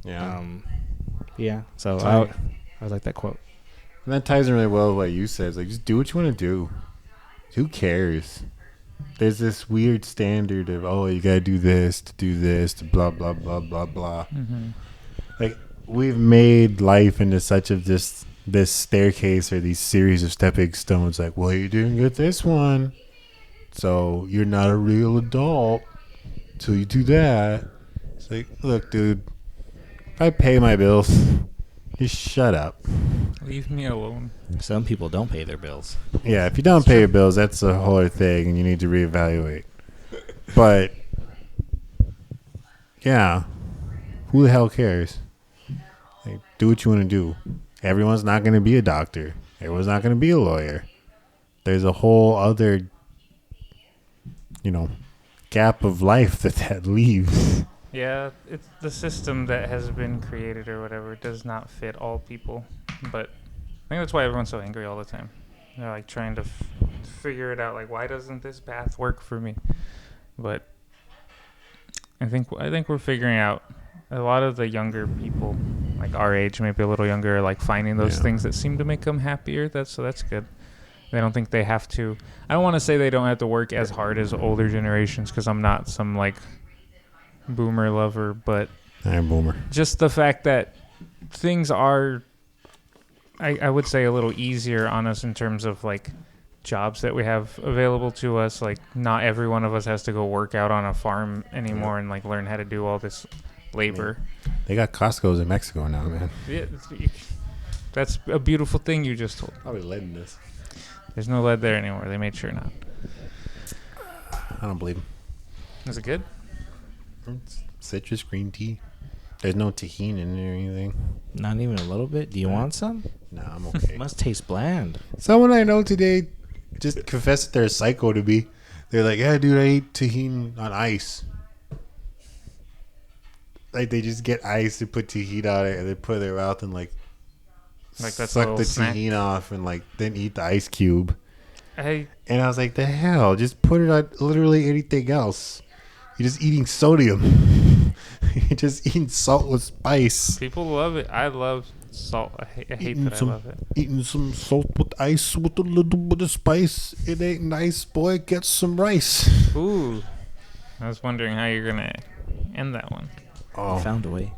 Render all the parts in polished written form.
Yeah. Yeah. So I like that quote. And that ties in really well with what you said. It's like, just do what you want to do. Who cares? There's this weird standard of, oh, you got to do this, to blah, blah, blah, blah, blah. Mm-hmm. Like, we've made life into such of just this staircase or these series of stepping stones. Like, well, you didn't get this one, so you're not a real adult till you do that. It's like, look, dude, if I pay my bills, just shut up. Leave me alone. Some people don't pay their bills. Yeah, if you don't pay your bills, that's a whole other thing, and you need to reevaluate. But yeah, who the hell cares? Like, do what you want to do. Everyone's not going to be a doctor. Everyone's not going to be a lawyer. There's a whole other, gap of life that leaves. Yeah, it's the system that has been created or whatever does not fit all people. But I think that's why everyone's so angry all the time. They're like trying to figure it out. Like, why doesn't this path work for me? But I think we're figuring out. A lot of the younger people, like our age, maybe a little younger, are like finding those things that seem to make them happier. That's good. They don't think they have to. I don't want to say they don't have to work as hard as older generations, because I'm not some like boomer lover, but I'm boomer. just the fact that things are, I would say, a little easier on us in terms of like jobs that we have available to us. Like, not every one of us has to go work out on a farm anymore and like learn how to do all this labor. They got Costco's in Mexico now, man. Yeah, that's a beautiful thing you just told. Probably lead in this. There's no lead there anymore. They made sure not. I don't believe Is it good? It's citrus green tea. There's no tahini in there or anything. Not even a little bit. Do you want some? Nah, I'm okay. Must taste bland. Someone I know today just confessed that they're a psycho to me. They're like, yeah, dude, I ate tahini on ice. Like, they just get ice and put tahini on it and they put it in their mouth and like Like, that's a suck little the snack. tahini off and like then eat the ice cube. I And I was like, the hell? Just put it on literally anything else. You're just eating sodium. You're just eating salt with spice. People love it. I love salt. I hate Eating that I love it. Eating some salt with ice with a little bit of spice. It ain't nice, boy. Get some rice. Ooh, I was wondering how you're gonna end that one. Oh, Found a way.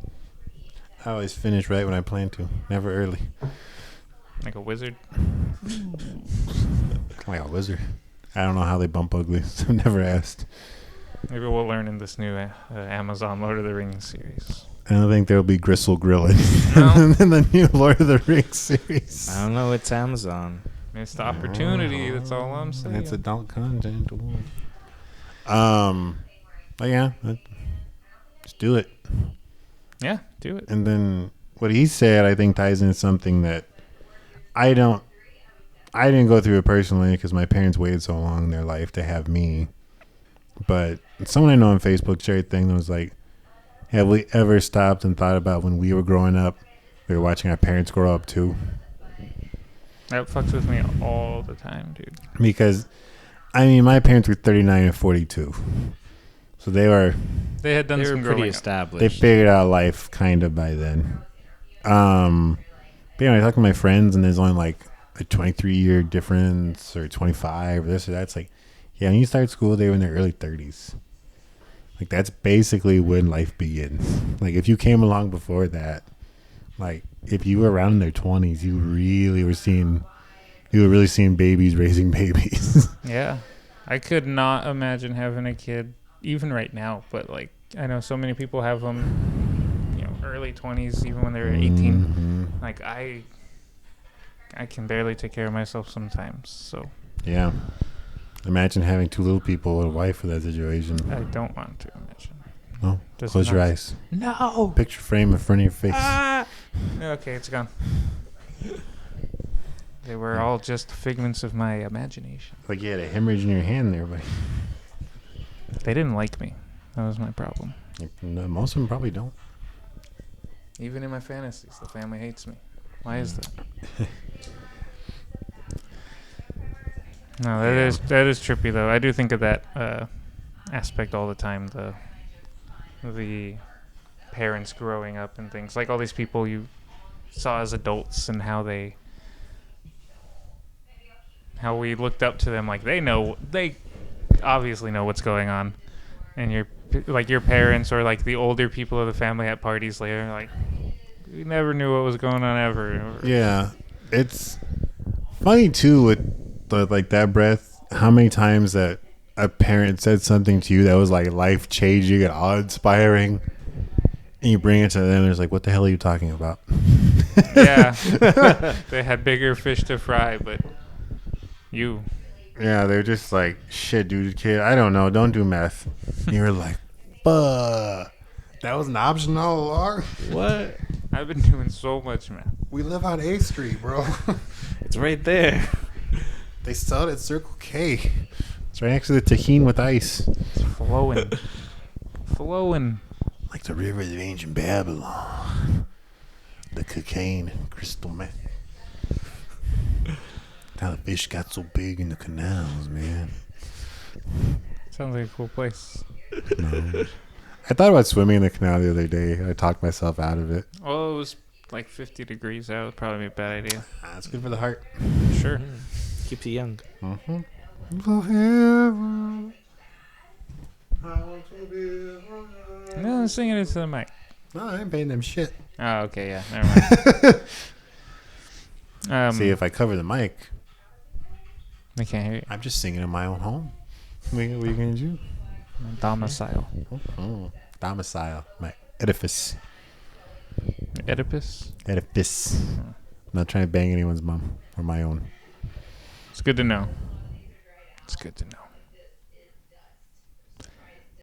I always finish right when I plan to. Never early. Like a wizard. Like a wizard. I don't know how they bump ugly. So I've never asked. Maybe we'll learn in this new Amazon Lord of the Rings series. I don't think there'll be gristle grilling No. in the new Lord of the Rings series. I don't know. It's Amazon. Missed opportunity. That's all I'm saying. It's adult content. But yeah, just do it. Yeah, do it. And then what he said, I think, ties into something that I didn't go through it personally because my parents waited so long in their life to have me. But someone I know on Facebook shared a thing that was like, have we ever stopped and thought about when we were growing up, we were watching our parents grow up too? That fucks with me all the time, dude. Because, I mean, my parents were 39 and 42. So they They had done They some were pretty growing up. established. they figured out life kind of by then. But I talk to my friends and there's only like a 23-year difference or 25 or this or that. It's like, yeah, when you start school, they were in their early 30s. Like, that's basically when life begins. Like, if you came along before that, like, if you were around in their 20s, you were really seeing babies raising babies. Yeah. I could not imagine having a kid, even right now. But, like, I know so many people have them, early 20s, even when they're 18. Mhm. Like, I can barely take care of myself sometimes. So Yeah. Imagine having two little people and a wife for that situation. I don't want to imagine. Oh, Does close your not- eyes. No. Picture frame in front of your face. Ah! Okay, it's gone. They were all just figments of my imagination. Like you had a hemorrhage in your hand there, buddy. They didn't like me. That was my problem. No, most of them probably don't. Even in my fantasies, the family hates me. Why is that? No, that is trippy though. I do think of that aspect all the time. The parents growing up and things, like all these people you saw as adults and how we looked up to them, like they obviously know what's going on, and your parents or like the older people of the family at parties later, like, we never knew what was going on ever. Yeah, it's funny too with like that breath. How many times that a parent said something to you that was like life changing and awe inspiring, and you bring it to them, and it's like, what the hell are you talking about? Yeah, they had bigger fish to fry, but you. Yeah, they're just like, shit, dude, kid, I don't know, don't do meth. And you're like, fuck, that was an option all along. What? I've been doing so much math. We live on A Street, bro. It's right there. They sell it at Circle K. It's right next to the Tajin with ice. It's flowing. Like the rivers of ancient Babylon. The cocaine and crystal meth. How the fish got so big in the canals, man. Sounds like a cool place. No. I thought about swimming in the canal the other day. I talked myself out of it. Oh, it was like 50 degrees out. It'd probably be a bad idea. That's good for the heart. Sure. Keeps you young. Mm-hmm. Forever. I want to be No, I'm singing it to the mic. No, I ain't paying them shit. Oh, okay, yeah. Never mind. See, if I cover the mic, I can't hear you. I'm just singing in my own home. What are you going to do? Domicile. Oh, domicile. My edifice. Oedipus? Edifice. I'm not trying to bang anyone's mom or my own. It's good to know. It's good to know.